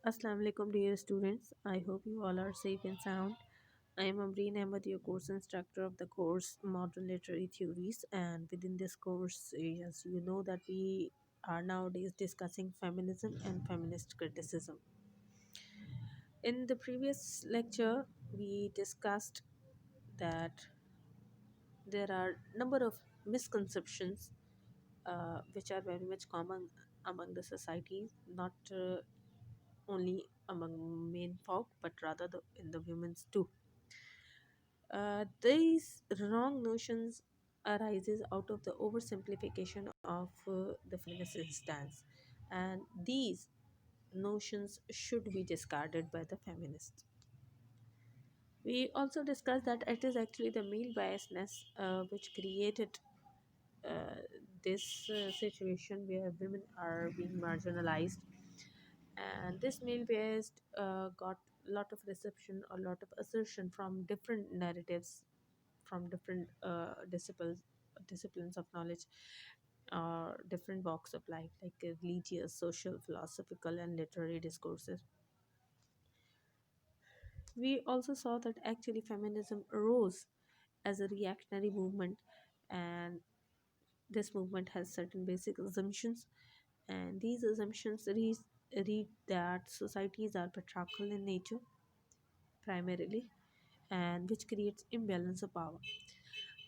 Assalamu alaikum dear students. I hope you all are safe and sound. I am Amreen Ahmed, your course instructor of the course Modern Literary Theories, and within this course, as you know that we are nowadays discussing feminism and feminist criticism. In the previous lecture, we discussed that there are number of misconceptions which are very much common among the society, not only among men folk but rather in the women's too. These wrong notions arises out of the oversimplification of the feminist stance, and these notions should be discarded by the feminists. We also discussed that it is actually the male biasness which created uh, this situation where women are being marginalized, and this male based got a lot of reception or lot of assertion from different narratives, from different disciplines of knowledge or different walks of life, like religious, social, philosophical, and literary discourses. We also saw that actually feminism arose as a reactionary movement, and this movement has certain basic assumptions, and these assumptions read that societies are patriarchal in nature primarily, and which creates imbalance of power.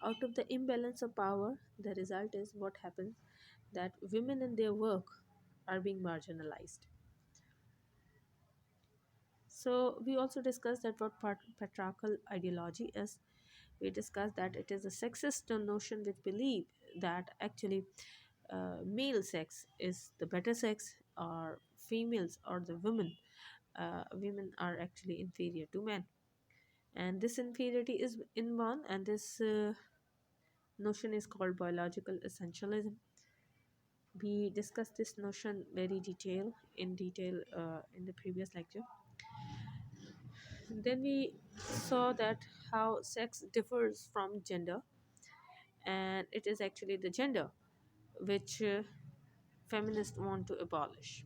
Out of the imbalance of power, the result is what happens, that women in their work are being marginalized. So we also discussed that what patriarchal ideology is. We discussed that it is a sexist notion which believe that actually male sex is the better sex, or females or the women are actually inferior to men, and this inferiority is inborn, and this notion is called biological essentialism. We discussed this notion very detail in the previous lecture. Then we saw that how sex differs from gender, and it is actually the gender which feminists want to abolish.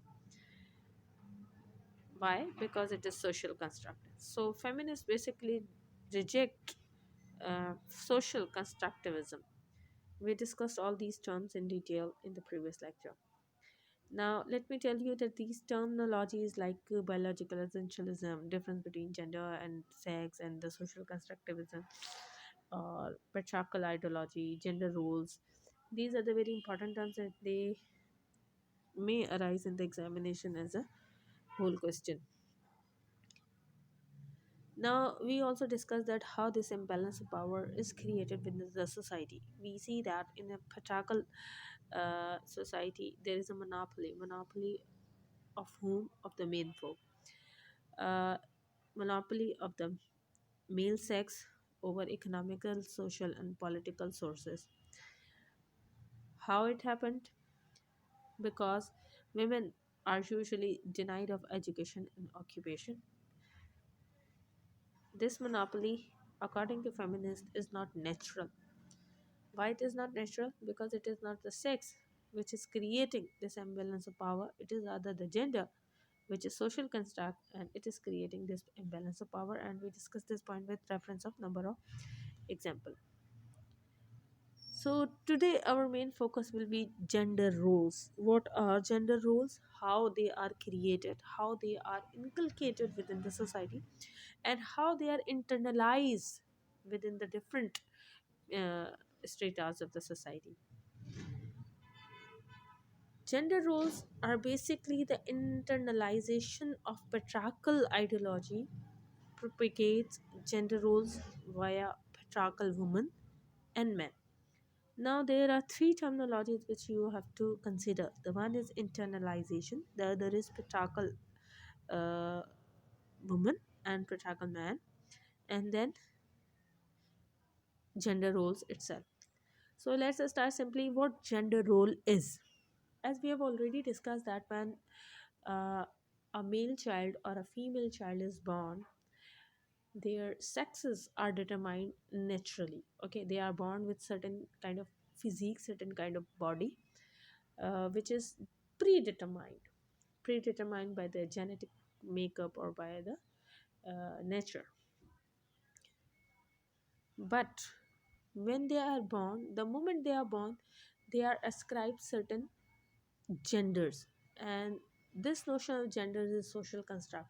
Why? Because it is social construct. So feminists basically reject social constructivism. We discussed all these terms in detail in the previous lecture. Now, let me tell you that these terminologies like biological essentialism, difference between gender and sex, and the social constructivism, or patriarchal ideology, gender roles, these are the very important terms that they may arise in the examination as a whole question. Now, we also discussed that how this imbalance of power is created within the society. We see that in a patriarchal society, there is a monopoly of whom? Of the main folk. Uh, Monopoly of the male sex over economical, social, and political sources. How it happened? Because women are usually denied of education and occupation. This monopoly, according to feminists, is not natural. Why it is not natural? Because it is not the sex which is creating this imbalance of power. It is rather the gender, which is social construct, and it is creating this imbalance of power. And we discussed this point with reference of number of example. So today our main focus will be gender roles. What are gender roles? How they are created, how they are inculcated within the society, and how they are internalized within the different uh, stratas of the society. Gender roles are basically the internalization of patriarchal ideology propagates gender roles via patriarchal women and men. Now, there are three terminologies which you have to consider. The one is internalization, the other is patriarchal uh, woman and patriarchal man, and then gender roles itself. So, let's start simply what gender role is. As we have already discussed, that when uh, a male child or a female child is born, their sexes are determined naturally. Okay, they are born with certain kind of physique, certain kind of body, which is predetermined predetermined by their genetic makeup or by the nature. But when they are born, the moment they are born, they are ascribed certain genders, and this notion of gender is a social construct.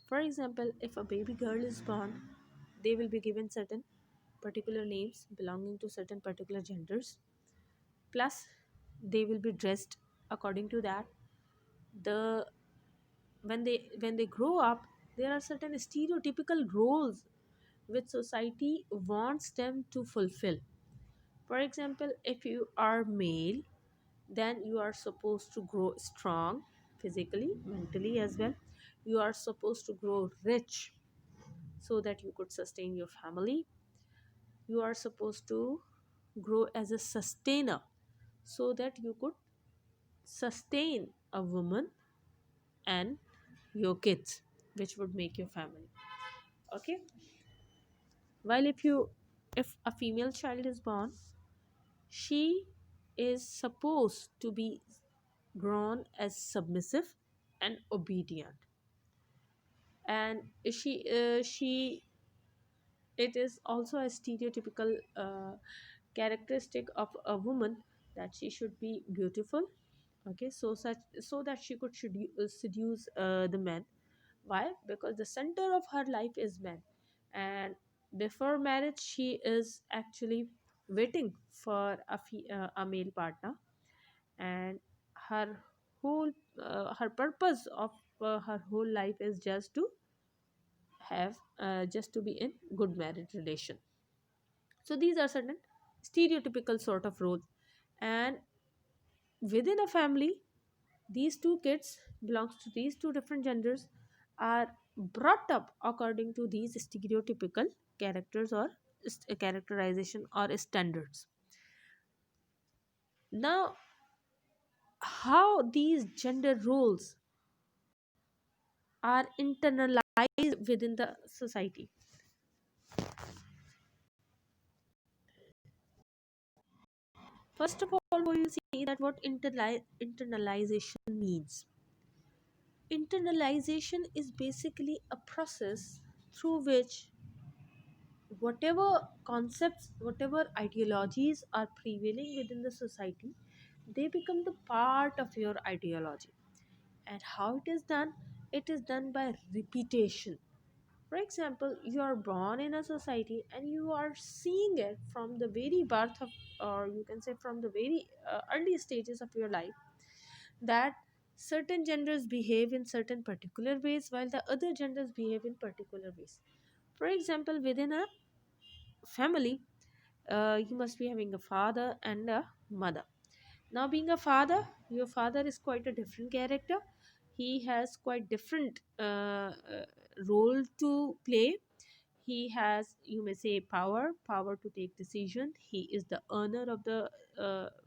For example, if a baby girl is born, they will be given certain particular names belonging to certain particular genders, plus they will be dressed according to that. The when they grow up, there are certain stereotypical roles which society wants them to fulfill. For example, if you are male, then you are supposed to grow strong physically, mentally as well. You are supposed to grow rich so that you could sustain your family. You are supposed to grow as a sustainer so that you could sustain a woman and your kids, which would make your family. Okay. While if a female child is born, she is supposed to be grown as submissive and obedient, and she it is also a stereotypical characteristic of a woman that she should be beautiful. Okay, so that she could seduce the men. Why? Because the center of her life is men, and before marriage she is actually waiting for a male partner, and her whole her purpose of her whole life is just to be in good marriage relation. So these are certain stereotypical sort of roles, and within a family, these two kids belongs to these two different genders are brought up according to these stereotypical characters or characterization or standards. Now, how these gender roles are internalized within the society? First of all, we will see that what internalization means. Internalization is basically a process through which whatever concepts, whatever ideologies are prevailing within the society, they become the part of your ideology. And how it is done? It is done by repetition. For example, you are born in a society and you are seeing it from the very birth of, or you can say from the very early stages of your life, that certain genders behave in certain particular ways while the other genders behave in particular ways. For example, within a family, you must be having a father and a mother. Now, being a father, your father is quite a different character. He has quite different role to play. He has, you may say, power to take decision. He is the owner of the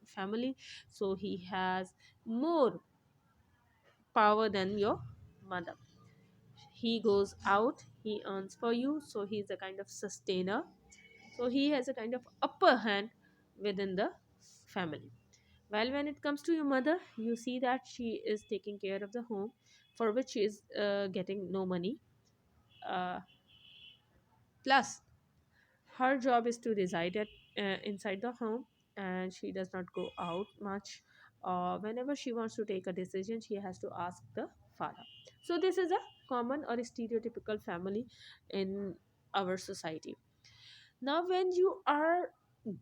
family, so he has more power than your mother. He goes out, he earns for you, so he's a kind of sustainer. So he has a kind of upper hand within the family. While when it comes to your mother, you see that she is taking care of the home, for which she is getting no money. Uh, Plus, her job is to reside at inside the home, and she does not go out much. Whenever she wants to take a decision, she has to ask the father. So this is a common or stereotypical family in our society. Now, when you are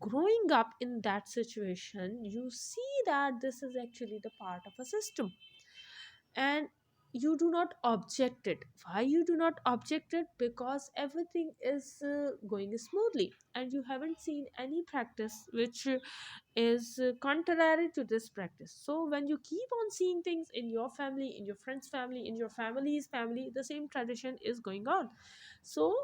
growing up in that situation, you see that this is actually the part of a system, and you do not object it. Why you do not object it? Because everything is going smoothly, and you haven't seen any practice which is contrary to this practice. So when you keep on seeing things in your family, in your friend's family, in your family's family, the same tradition is going on. So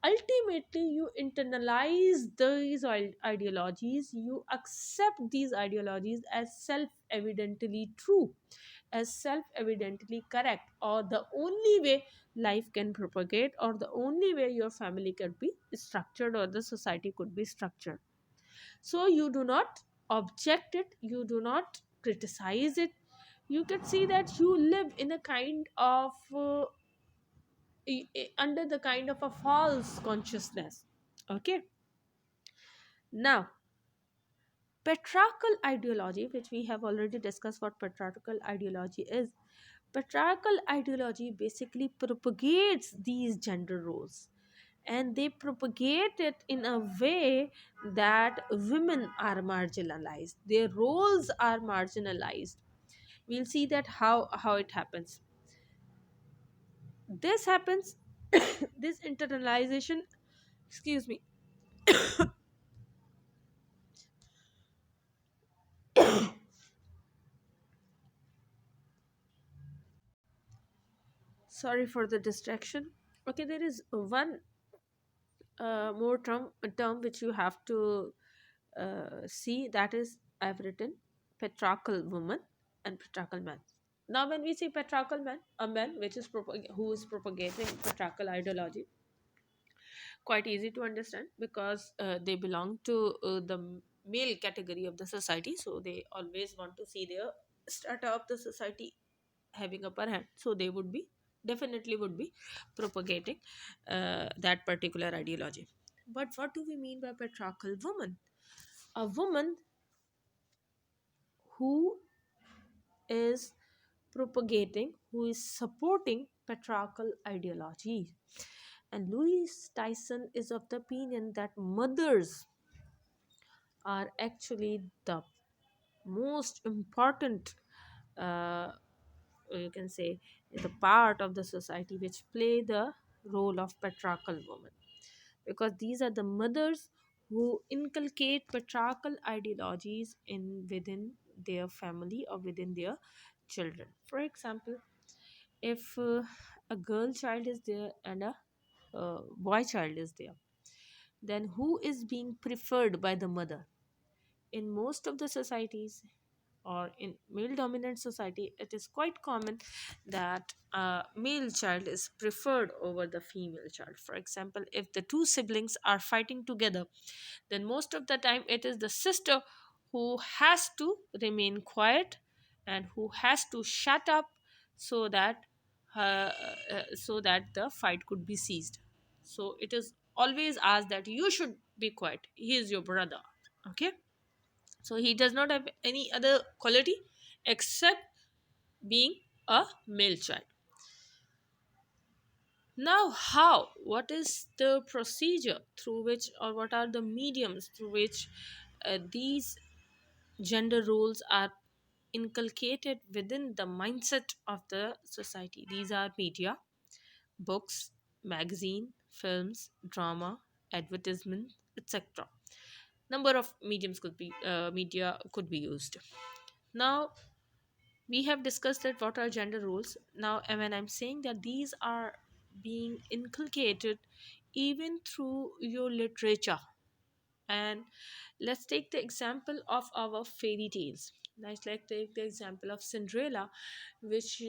ultimately you internalize these ideologies, you accept these ideologies as self evidently true, as self evidently correct, or the only way life can propagate, or the only way your family could be structured, or the society could be structured. So you do not object it, you do not criticize it, you can see that you live in a kind of under the kind of a false consciousness. Okay. Now, patriarchal ideology, which we have already discussed what patriarchal ideology is. Patriarchal ideology basically propagates these gender roles, and they propagate it in a way that women are marginalized, their roles are marginalized. We'll see that how it happens. This happens, this internalization, excuse me, sorry for the distraction. Okay, there is one more term which you have to see, that is, I've written patriarchal woman and patriarchal man. Now when we say patriarchal man, a man which is who is propagating patriarchal ideology, quite easy to understand, because they belong to the male category of the society, so they always want to see their strata of the society having upper hand, so they would be, definitely would be propagating that particular ideology. But what do we mean by patriarchal woman? A woman who is propagating, who is supporting patriarchal ideology. And Louis Tyson is of the opinion that mothers are actually the most important, uh, you can say, the part of the society which play the role of patriarchal woman, because these are the mothers who inculcate patriarchal ideologies in within their family or within their children. For example, if a girl child is there and a boy child is there, then who is being preferred by the mother? In most of the societies, or in male dominant society, it is quite common that a male child is preferred over the female child. For example, if the two siblings are fighting together, then most of the time it is the sister who has to remain quiet and who has to shut up, so that so that the fight could be ceased. So it is always asked that you should be quiet, he is your brother. Okay, so he does not have any other quality except being a male child. Now, how? What is the procedure through which, or what are the mediums through which these gender roles are inculcated within the mindset of the society? These are media, books, magazine, films, drama, advertisement, etc. Number of mediums could be media could be used. Now, we have discussed that what are gender roles. Now, and when I'm saying that these are being inculcated even through your literature, and let's take the example of our fairy tales. Let's like take the example of Cinderella, which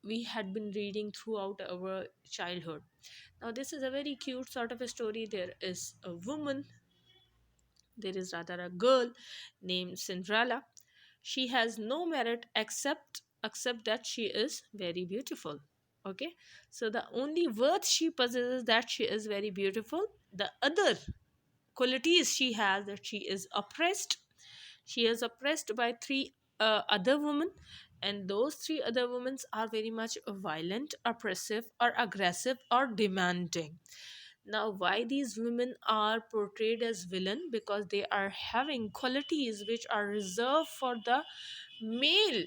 we had been reading throughout our childhood. Now, this is a very cute sort of a story. There is a woman, there is rather a girl named Cinderella. She has no merit except that she is very beautiful. Okay, so the only worth she possesses, that she is very beautiful. The other qualities she has, that she is oppressed by three other women, and those three other women are very much violent, oppressive, or aggressive, or demanding. Now, why these women are portrayed as villain? Because they are having qualities which are reserved for the male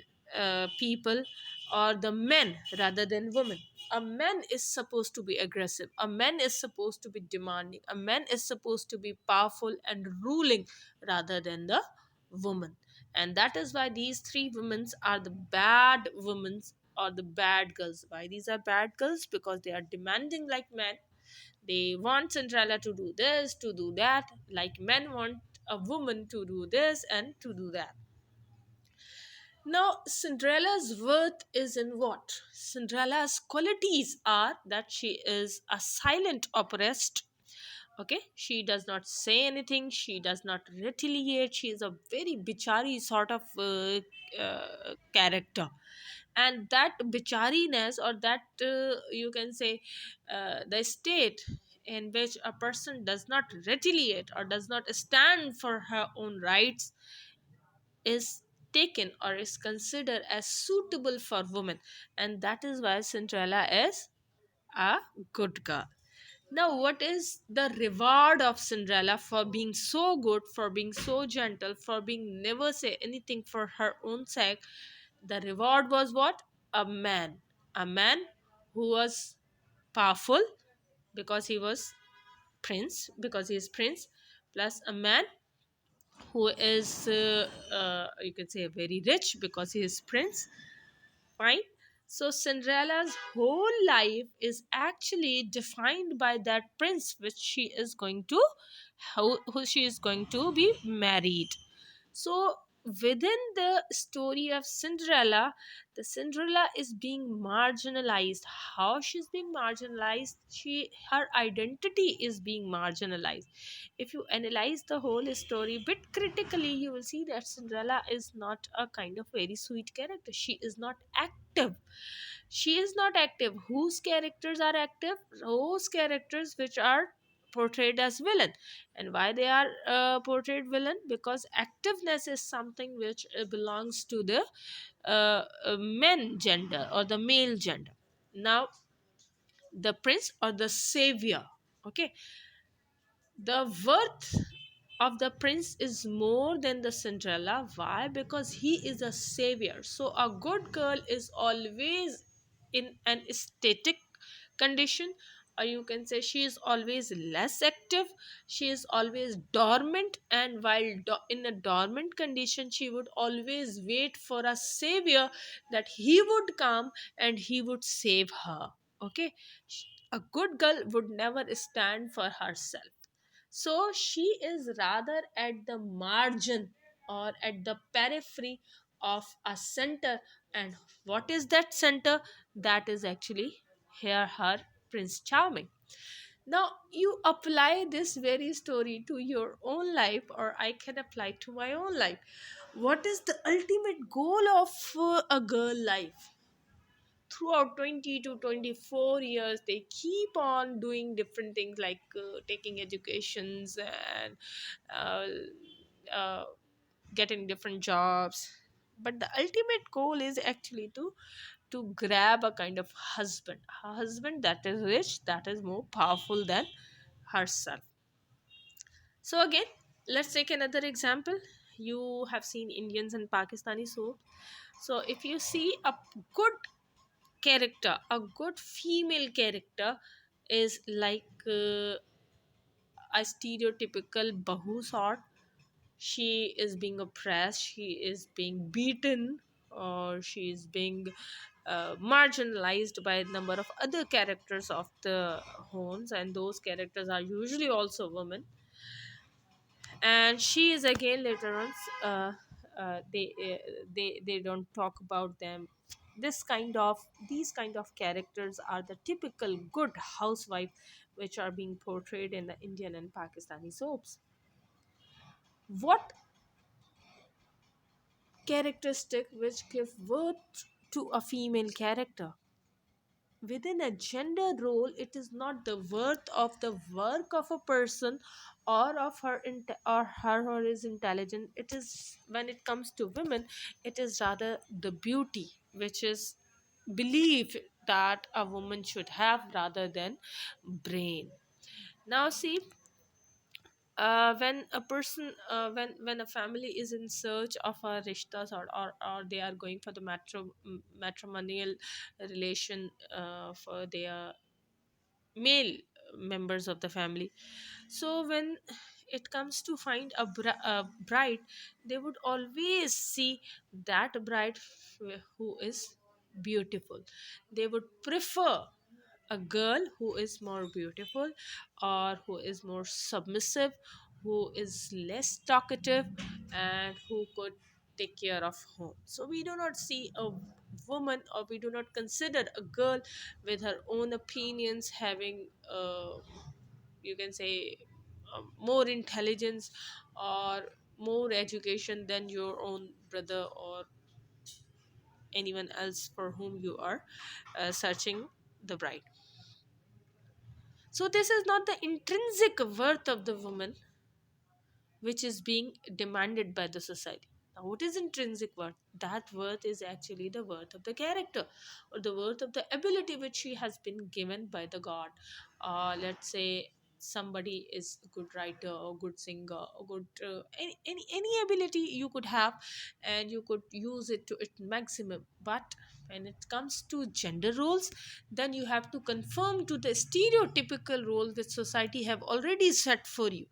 people, or the men, rather than women. A man is supposed to be aggressive, a man is supposed to be demanding, a man is supposed to be powerful and ruling, rather than the woman. And that is why these three women are the bad women, or the bad girls. Why these are bad girls? Because they are demanding like men. They want Cinderella to do this, to do that, like men want a woman to do this and to do that. Now, Cinderella's worth is in what? Cinderella's qualities are that she is a silent oppressed, Okay, she does not say anything, she does not retaliate, she is a very bichari sort of character. And that bichariness, or that you can say the state in which a person does not retaliate or does not stand for her own rights, is taken or is considered as suitable for women. And that is why Cinderella is a good girl. Now, what is the reward of Cinderella for being so good, for being so gentle, for being never say anything for her own sake? The reward was what? A man. A man who was powerful because he was prince, because he is prince, plus a man who is, you can say, very rich because he is prince. Fine. So Cinderella's whole life is actually defined by that prince, which she is going to, who she is going to be married. So within the story of Cinderella, the Cinderella is being marginalized. How she's being marginalized? Her identity is being marginalized. If you analyze the whole story bit critically, you will see that Cinderella is not a kind of very sweet character. She is not active. She is not active. Whose characters are active? Those characters which are portrayed as villain. And why they are portrayed villain? Because activeness is something which belongs to the men gender or the male gender. Now, the prince or the savior, okay, the worth of the prince is more than the Cinderella. Why? Because he is a savior. So a good girl is always in an static condition, or you can say she is always less active, she is always dormant, and while in a dormant condition, she would always wait for a savior, that he would come and he would save her. Okay, a good girl would never stand for herself. So she is rather at the margin or at the periphery of a center. And what is that center? That is actually here her Prince Charming. Now you apply this very story to your own life, or I can apply to my own life. What is the ultimate goal of a girl life? Throughout 20 to 24 years, they keep on doing different things, like taking educations and uh, uh, getting different jobs. But the ultimate goal is actually to grab a kind of husband, a husband that is rich, that is more powerful than herself. So again, let's take another example. You have seen Indians and Pakistani soap. So if you see a good character, a good female character is like a stereotypical bahu sort. She is being oppressed, she is being beaten, or she is being marginalized by a number of other characters of the homes, and those characters are usually also women. And she is again later on, uh, they don't talk about them. These kind of characters are the typical good housewife which are being portrayed in the Indian and Pakistani soaps. What characteristic which give worth to a female character? Within a gender role, it is not the worth of the work of a person, or of her or his intelligence. It is, when it comes to women, it is rather the beauty which is belief that a woman should have, rather than brain. Now see, when a person when a family is in search of a rishtas, or they are going for the matrimonial relation for their male members of the family. So when it comes to find a bride, they would always see that bride who is beautiful. They would prefer a girl who is more beautiful, or who is more submissive, who is less talkative, and who could take care of home. So we do not see a woman, or we do not consider a girl with her own opinions, having you can say more intelligence or more education than your own brother or anyone else for whom you are searching the bride. So this is not the intrinsic worth of the woman which is being demanded by the society. Now, what is intrinsic worth? That worth is actually the worth of the character or the worth of the ability which she has been given by the God. Let's say somebody is a good writer or good singer or good any ability you could have, and you could use it to its maximum. But when it comes to gender roles, then you have to conform to the stereotypical role that society have already set for you.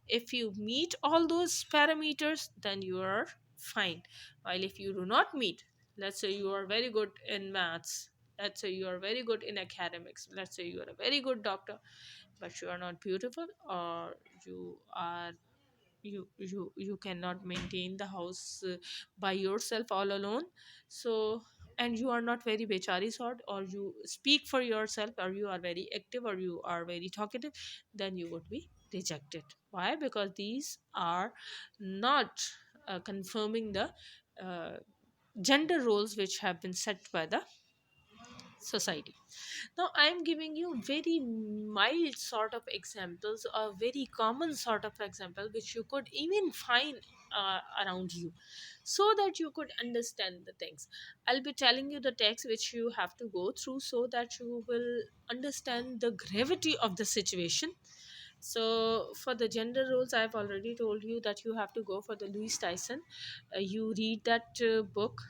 If you meet all those parameters, then you are fine. While if you do not meet, let's say you are very good in maths, let's say you are very good in academics, let's say you are a very good doctor, but you are not beautiful, or you are you cannot maintain the house by yourself all alone. So, and you are not very bechari sort, or you speak for yourself, or you are very active, or you are very talkative, then you would be rejected. Why? Because these are not confirming the uh, gender roles which have been set by the society. Now I'm giving you very mild sort of examples, a very common sort of example which you could even find around you, so that you could understand the things. I'll be telling you the text which you have to go through so that you will understand the gravity of the situation. So for the gender roles, I've already told you that you have to go for the Louis Tyson. You read that book.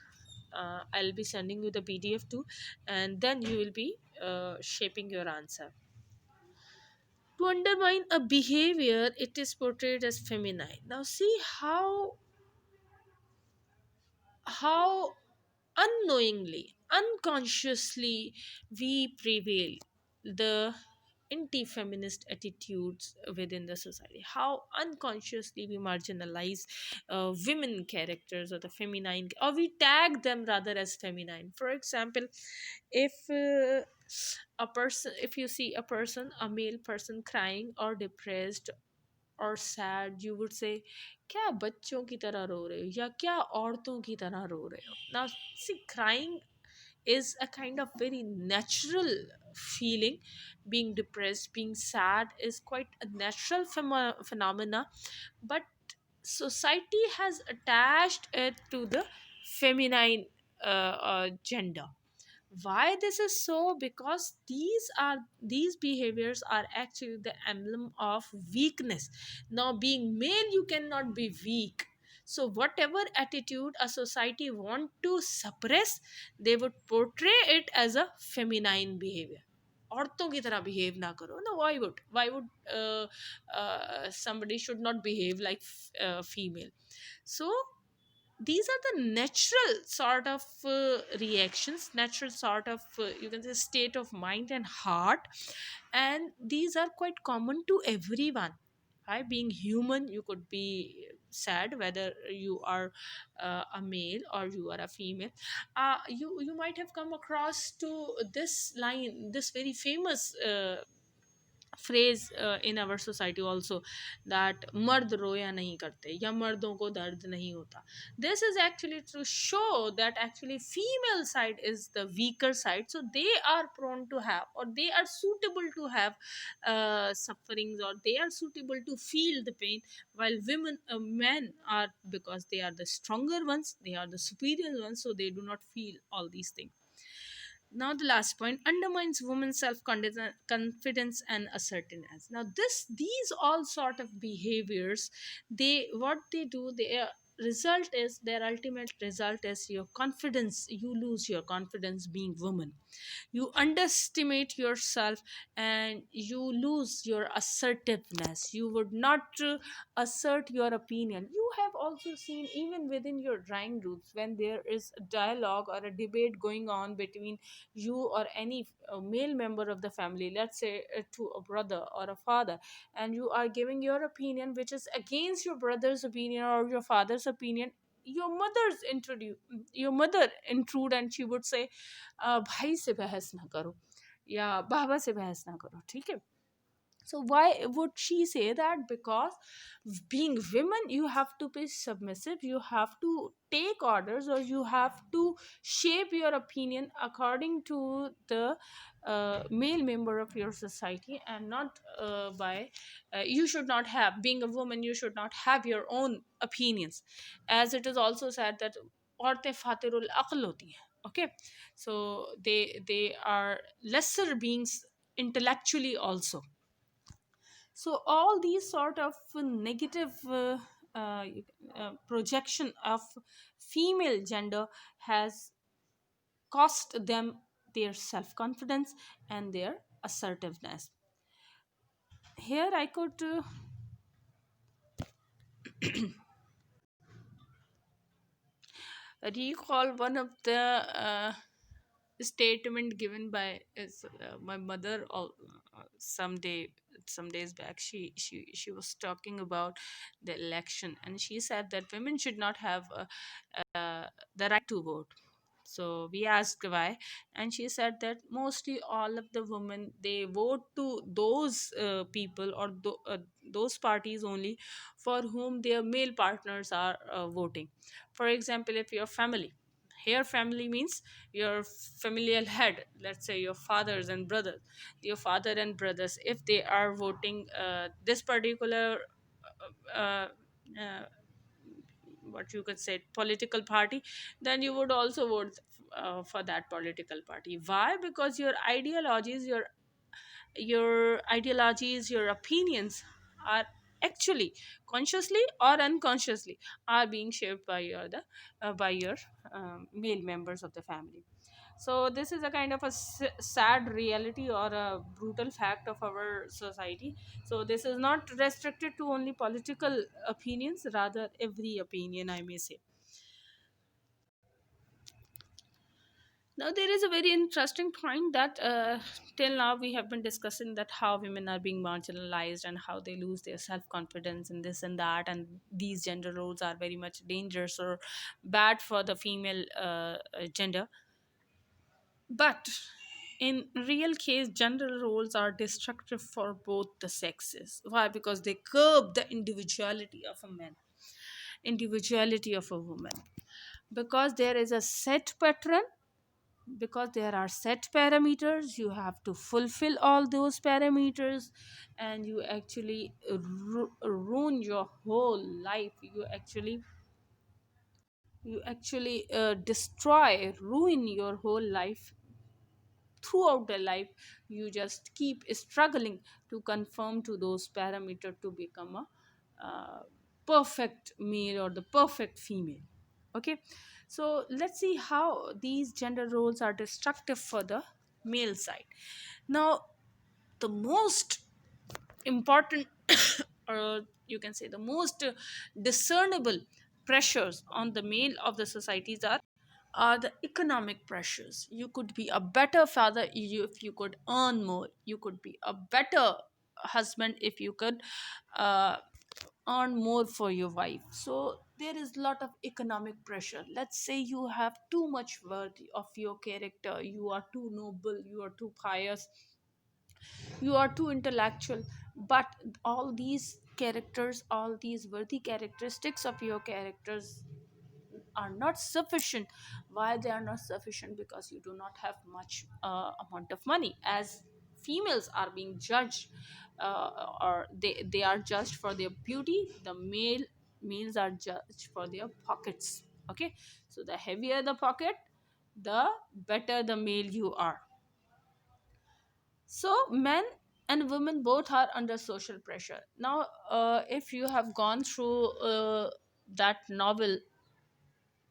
I'll be sending you the PDF too, and then you will be shaping your answer. To undermine a behavior, it is portrayed as feminine. Now, see how unknowingly, unconsciously, we prevail the anti-feminist attitudes within the society. How unconsciously we marginalize women characters or the feminine, or we tag them rather as feminine. For example, if if you see a person, a male person crying or depressed or sad, you would say क्या बच्चों की तरह रो रहे हो या क्या औरतों की तरह रो रहे हो. Now see, crying is a kind of very natural feeling. Being depressed, being sad is quite a natural phenomena, but society has attached it to the feminine gender. Why this is so? Because these behaviors are actually the emblem of weakness. Now being male, you cannot be weak. So whatever attitude a society want to suppress, they would portray it as a feminine behavior. औरतों की तरह behave ना करो. No, why would somebody should not behave like female? So these are the natural sort of reactions, natural sort of you can say state of mind and heart, and these are quite common to everyone. Right? Being human, you could be sad whether you are a male or you are a female. You might have come across to this line, this very famous phrase in our society also, that मर्द रोया नहीं करते या मर्दों को दर्द नहीं होता. This is actually to show that actually female side is the weaker side, so they are prone to have, or they are suitable to have sufferings, or they are suitable to feel the pain, while men are, because they are the stronger ones, they are the superior ones, so they do not feel all these things. Now the last point, undermines women's self-confidence and assertiveness. Now these all sort of behaviors, they what they do, their result is, their ultimate result is your confidence. You lose your confidence being woman, you underestimate yourself, and you lose your assertiveness. You would not assert your opinion. You have also seen, even within your drawing rooms, when there is a dialogue or a debate going on between you or any male member of the family, let's say to a brother or a father, and you are giving your opinion which is against your brother's opinion or your father's opinion, your mother intrude, and she would say भाई से बहस ना करो या बाबा से बहस ना करो. ठीक है. So why would she say that? Because being women, you have to be submissive, you have to take orders, or you have to shape your opinion according to the male member of your society, and not by you should not have, being a woman, you should not have your own opinions. As it is also said that औरतें फातिरुल अक्ल होती हैं. Okay, so they are lesser beings intellectually also. So all these sort of negative uh, projection of female gender has cost them their self-confidence and their assertiveness. Here I could recall one of the statement given by my mother someday, some days back. She was talking about the election, and she said that women should not have the right to vote. So we asked why, and she said that mostly all of the women, they vote to those people, or those parties only for whom their male partners are voting. For example, if your family, here family means your familial head, let's say your fathers and brothers, your father and brothers, if they are voting this particular uh, uh, what you could say political party, then you would also vote for that political party. Why? Because your ideologies, your opinions are actually consciously or unconsciously are being shaped by your male members of the family. So this is a kind of a sad reality or a brutal fact of our society. So this is not restricted to only political opinions, rather every opinion, I may say. Now there is a very interesting point that till now we have been discussing that how women are being marginalized and how they lose their self-confidence and this and that, and these gender roles are very much dangerous or bad for the female gender. But in real case, gender roles are destructive for both the sexes. Why? Because they curb the individuality of a man, individuality of a woman. Because there is a set pattern, because there are set parameters, you have to fulfill all those parameters, and you actually ruin your whole life. You actually destroy, ruin your whole life. Throughout the life you just keep struggling to conform to those parameters to become a perfect male or the perfect female. Okay, so let's see how these gender roles are destructive for the male side. Now, the most important or you can say the most discernible pressures on the male of the societies are the economic pressures. You could be a better father if you could earn more. You could be a better husband if you could uh, earn more for your wife. So there is a lot of economic pressure. Let's say you have too much worth of your character, you are too noble, you are too pious, you are too intellectual, but all these characters, all these worthy characteristics of your characters are not sufficient. Why they are not sufficient? Because you do not have much amount of money. As females are being judged, or they are judged for their beauty, the males are judged for their pockets. Okay, so the heavier the pocket, the better the male you are. So men and women both are under social pressure. Now if you have gone through that novel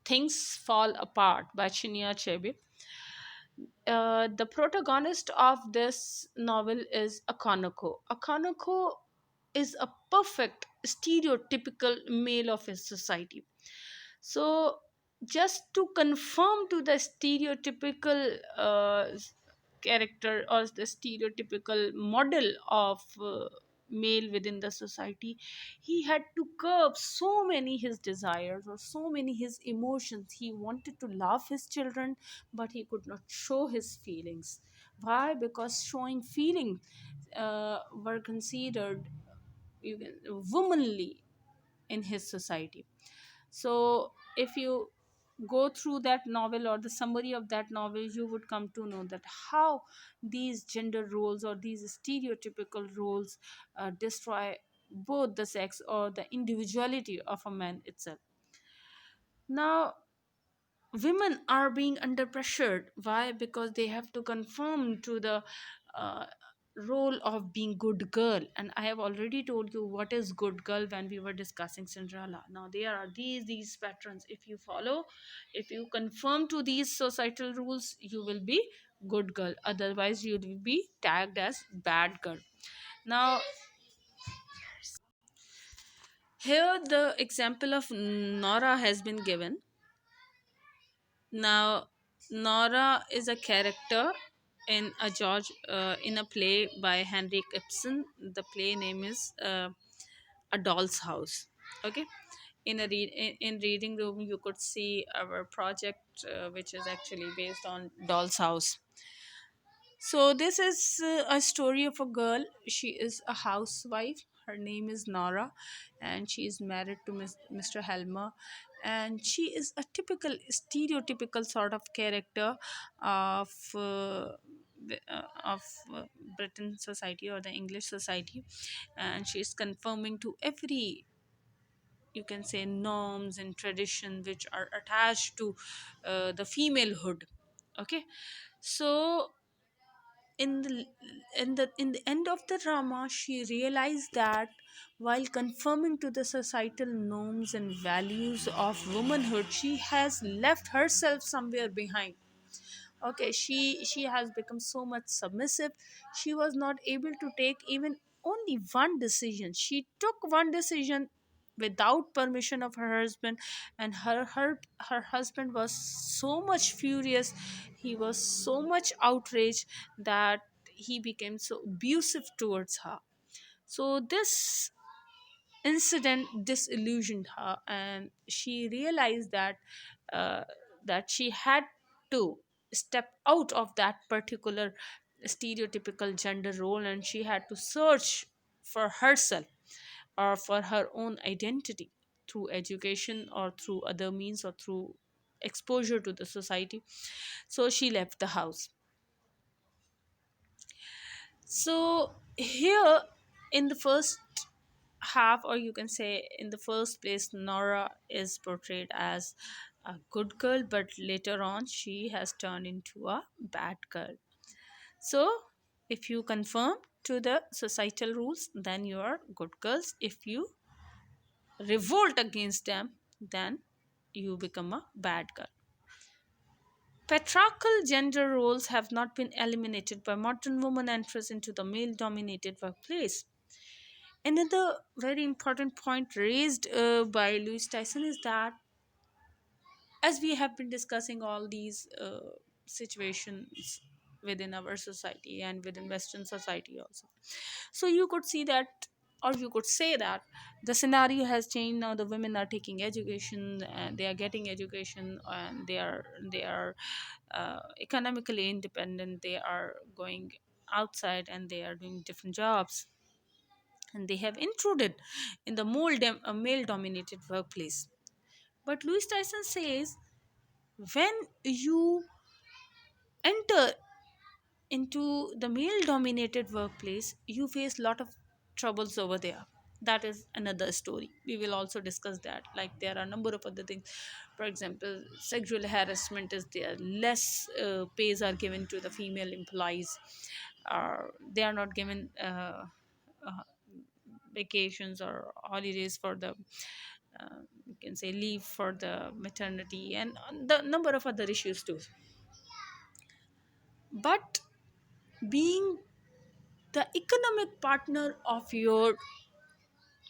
Things Fall Apart by Chinya Achebe, the protagonist of this novel is Akonoko. Akonoko is a perfect stereotypical male of his society. So, just to conform to the stereotypical character or the stereotypical model of male within the society, he had to curb so many his desires or so many his emotions. He wanted to love his children, but he could not show his feelings. Why? Because showing feeling were considered, you can, womanly in his society. So if you go through that novel or the summary of that novel, you would come to know that how these gender roles or these stereotypical roles destroy both the sex or the individuality of a man itself. Now women are being under pressured. Why? Because they have to conform to the uh, role of being good girl, and I have already told you what is good girl when we were discussing Cinderella. Now there are these patterns. If you follow, if you conform to these societal rules, you will be good girl, otherwise you will be tagged as bad girl. Now here the example of Nora has been given. Now, Nora is a character in a in a play by Henrik Ibsen. The play name is A Doll's House. Okay, in reading room you could see our project, which is actually based on Doll's House. So this is a story of a girl. She is a housewife. Her name is Nora, and she is married to Mr. Helmer. And she is a typical, stereotypical sort of character of of Britain society or the English society, and she is conforming to every, you can say, norms and tradition which are attached to the femalehood. Okay, so in the end of the drama, she realized that while conforming to the societal norms and values of womanhood, she has left herself somewhere behind. Okay, she has become so much submissive. She was not able to take even only one decision. She took one decision without permission of her husband, and her husband was so much furious. He was so much outraged that he became so abusive towards her. So this incident disillusioned her, and she realized that uh, that she had to step out of that particular stereotypical gender role, and she had to search for herself or for her own identity through education or through other means or through exposure to the society. So she left the house. So here in the first half, or you can say in the first place, Nora is portrayed as a good girl, but later on she has turned into a bad girl. So if you conform to the societal rules, then you are good girls. If you revolt against them, then you become a bad girl. Patriarchal gender roles have not been eliminated by modern woman entrance into the male dominated workplace. Another very important point raised by Louis Tyson is that, as we have been discussing all these situations within our society and within Western society also, so you could see that, or you could say that the scenario has changed. Now the women are taking education, and they are getting education, and they are economically independent. They are going outside and they are doing different jobs, and they have intruded in the male dominated workplace. But Louis Tyson says, when you enter into the male dominated workplace, you face a lot of troubles over there. That is another story. We will also discuss that. Like, there are a number of other things. For example, sexual harassment is there, less pays are given to the female employees, they are not given uh, vacations or holidays for the, you can say, leave for the maternity, and the number of other issues too. But being the economic partner of your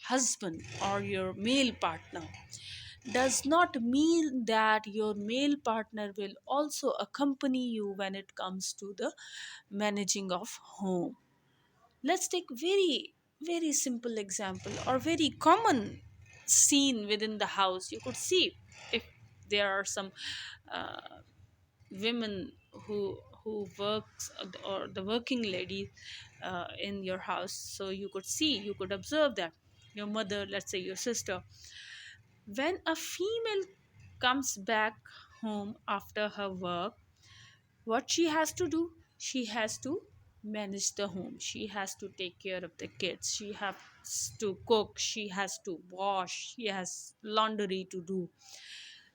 husband or your male partner does not mean that your male partner will also accompany you when it comes to the managing of home. Let's take very simple example or very common scene within the house. You could see, if there are some uh, women who works, or the working lady in your house. So you could see, you could observe that your mother, let's say your sister, when a female comes back home after her work, what she has to do, she has to manage the home, she has to take care of the kids, she has to cook, she has to wash, she has laundry to do.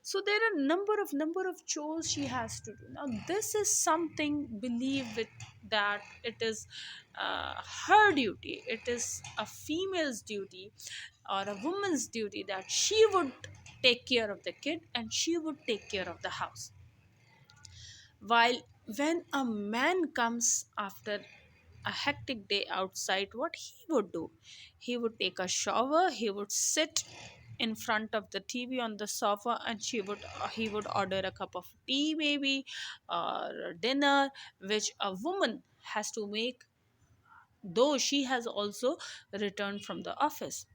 So there are number of chores she has to do. Now this is something, believe it, that it is her duty, it is a female's duty or a woman's duty, that she would take care of the kid and she would take care of the house. While when a man comes after a hectic day outside, what he would do? He would take a shower, he would sit in front of the TV on the sofa, and he would order a cup of tea, maybe, or dinner, which a woman has to make, though she has also returned from the office.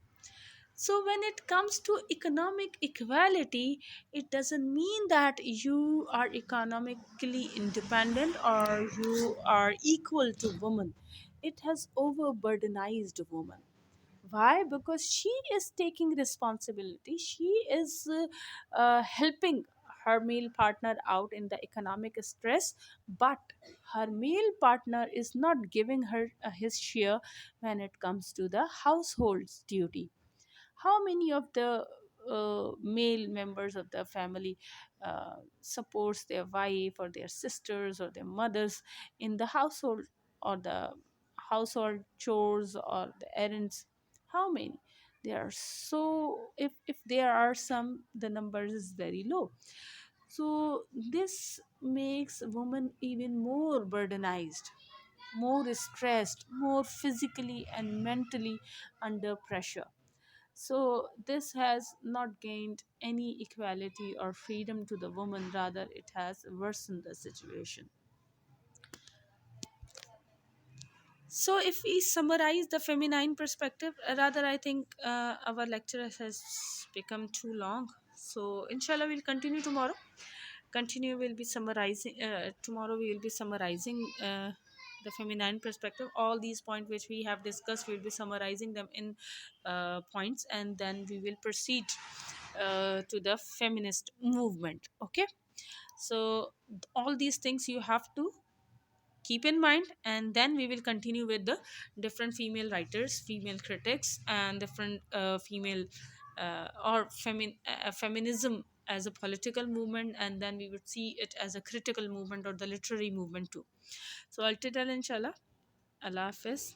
So, when it comes to economic equality, it doesn't mean that you are economically independent or you are equal to women. It has overburdenized women. Why? Because she is taking responsibility. She is helping her male partner out in the economic stress, but her male partner is not giving her his share when it comes to the household's duty. How many of the male members of the family supports their wife or their sisters or their mothers in the household, or the household chores or the errands? How many? There are, so if there are some, the numbers is very low. So this makes women even more burdenized, more stressed, more physically and mentally under pressure. So this has not gained any equality or freedom to the woman, rather it has worsened the situation. So if we summarize the feminine perspective, rather I think our lecture has become too long. So inshallah we'll continue tomorrow. Continue will be summarizing tomorrow we will be summarizing the feminine perspective. All these points which we have discussed, we will be summarizing them in points, and then we will proceed to the feminist movement. Okay, so all these things you have to keep in mind, and then we will continue with the different female writers, female critics, and different female feminism as a political movement, and then we would see it as a critical movement or the literary movement too. So I'll tell inshallah. Allah Hafiz.